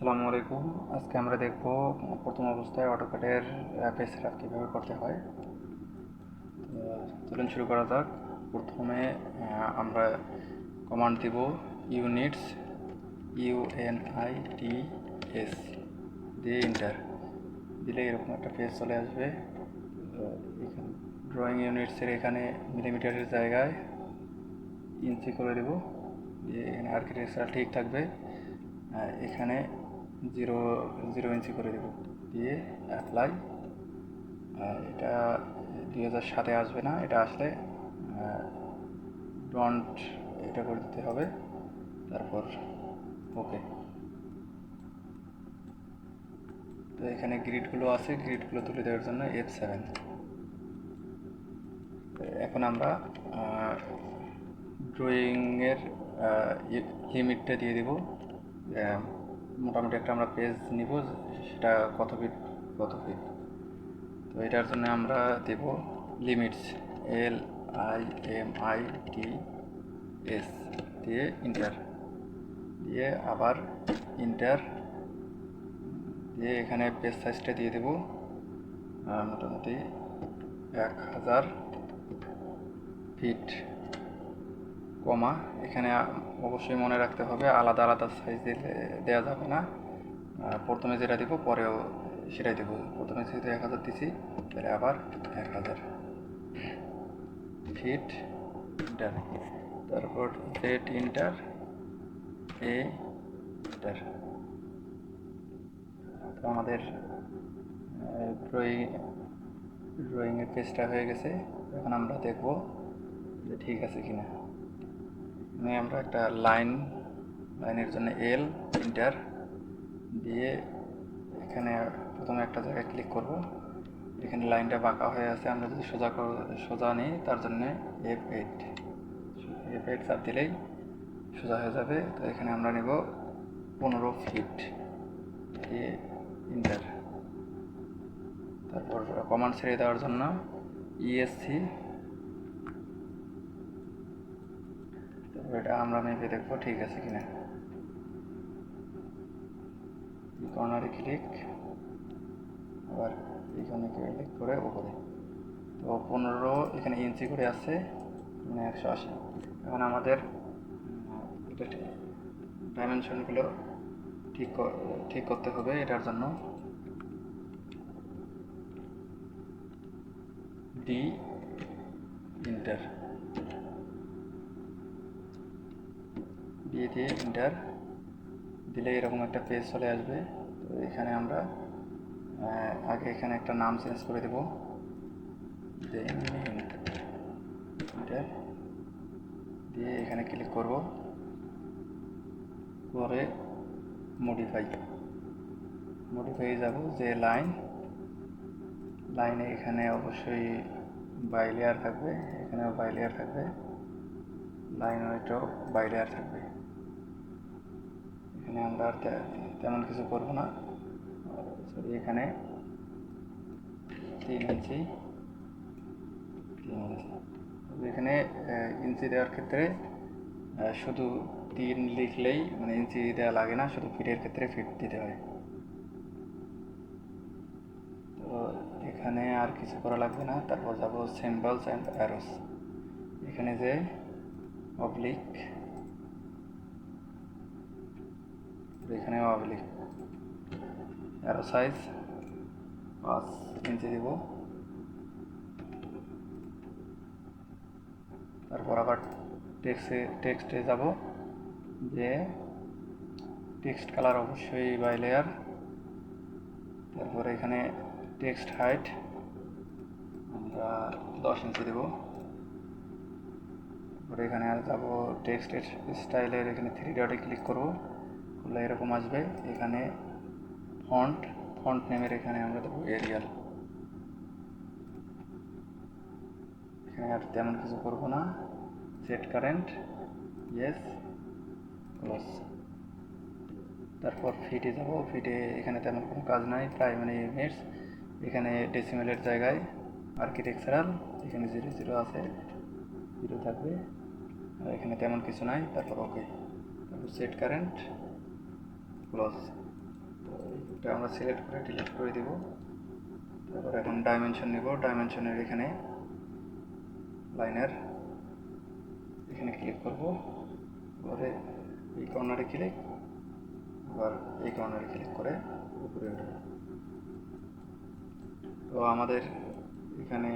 আসসালামু আলাইকুম। আজকে আমরা দেখব প্রথম অবস্থায় অটোক্যাডের পেজ সেটআপ কীভাবে করতে হয়। চলুন শুরু করা যাক। প্রথমে আমরা কমান্ড দিব ইউনিটস, UNITS দিয়ে এন্টার দিলে এরকম একটা পেজ চলে আসবে। এখানে ড্রয়িং ইউনিটসের এখানে মিলিমিটারের জায়গায় ইঞ্চি করে দেব, দিয়ে এখানে আর্কিটেকচার ঠিক থাকবে। এখানে 0.0 ইঞ্চি করে দেব, দিয়ে অ্যাপ্লাই। এটা 2007-এ আসবে না, এটা আসলে ডন্ট এটা করে দিতে হবে, তারপর ওকে। তো এখানে গ্রিডগুলো আছে, গ্রিডগুলো তুলে দেওয়ার জন্য F7। এখন আমরা ড্রয়িংয়ের লিমিটটা দিয়ে দেব। মোটামুটি একটা আমরা পেজ নিব, সেটা কত ফিট। তো এটার জন্য আমরা দেব লিমিটস, LIMITS দিয়ে ইন্টার, দিয়ে আবার ইন্টার দিয়ে এখানে পেজ সাইজটা দিয়ে দেব মোটামুটি 1000 ফিট, কমা। এখানে অবশ্যই মনে রাখতে হবে আলাদা আলাদা সাইজ দেওয়া যাবে না। প্রথমে যেটা দিব পরেও সেটাই দেব। প্রথমে যেহেতু 1000 দিছি, তাহলে আবার 1000 ফিট, ইন্টার, তারপর জেড ইন্টার, এ ইন্টার। তো আমাদের ড্রয়িংয়ের পেজটা হয়ে গেছে। এখন আমরা দেখব যে ঠিক আছে কিনা। আমরা একটা লাইনের জন্য এল ইন্টার দিয়ে এখানে প্রথমে একটা জায়গায় ক্লিক করব। এখানে লাইনটা বাঁকা হয়ে আছে, আমরা যদি সোজা নিই তার জন্য F8 চাপ দিলেই সোজা হয়ে যাবে। তো এখানে আমরা নেব 15 ফিট, দিয়ে ইন্টার। তারপর কমান্ড ছেড়ে দেওয়ার জন্য ESC, তারপর এটা আমরা মেপে দেখবো ঠিক আছে কিনা। কর্নারে ক্লিক, আবার এখানে ক্লিক করে উপরে। তো 15 এখানে ইঞ্চি করে আছে, মানে 180। এখন আমাদের এটা ডাইমেনশনগুলো ঠিক করতে হবে। এটার জন্য ডি ইন্টার দিয়ে ইন্টার দিলে এরকম একটা পেজ চলে আসবে। তো এখানে আমরা আগে এখানে একটা নাম চেঞ্জ করে দেব, ইন্টার দিয়ে এখানে ক্লিক করব, করে মডিফাই যাব। যে লাইনে এখানে অবশ্যই বাই লেয়ার থাকবে, এখানেও বাই লেয়ার থাকবে, লাইন ওইটাও বাই লেয়ার থাকবে। এখানে আমরা আর তেমন কিছু করব না। সরি, এখানে 3 ইঞ্চি। এখানে ইঞ্চি দেওয়ার ক্ষেত্রে শুধু 3 লিখলেই, মানে ইঞ্চি দেওয়া লাগে না, শুধু ফিটের ক্ষেত্রে ফিট দিতে হয়। তো এখানে আর কিছু করা লাগবে না। তারপর যাব সিম্বলস অ্যান্ড অ্যারোস, এখানে যে অবলিক, এখানে অবলিক, অ্যারো সাইজ 5 ইঞ্চি দেব। তারপর আবার টেক্সটে যাব, যে টেক্সট কালার অবশ্যই বাই লেয়ার। তারপরে এখানে টেক্সট হাইট আমরা 10 ইঞ্চি দেব। তারপরে এখানে যাব টেক্সট স্টাইলের, এখানে 3 ডটে ক্লিক করব, করলে এরকম আসবে। এখানে ফন্ট নেমের এখানে আমরা দেবো এরিয়াল। এখানে আর তেমন কিছু করব না। Set current, yes, close. তারপর ফিটে যাব, ফিটে এখানে তেমন কোনো কাজ নাই, প্রাইমারি ইউনিটস। এখানে ডেসিমেলের জায়গায় আর্কিটেকচারাল, এখানে 00 আছে, 0 থাকবে, আর এখানে তেমন কিছু নাই। তারপর ওকে, তারপর সেট কারেন্ট, ক্লোজ। এটা আমরা সিলেক্ট করে ডিলিট করে দিব। তারপর এখন ডাইমেনশন নিব, ডাইমেনশনের এখানে লাইনের এখানে ক্লিক করব, পরে এই কর্নারে ক্লিক, আবার এই কর্নারে ক্লিক করে উপরে উঠব। তো আমাদের এখানে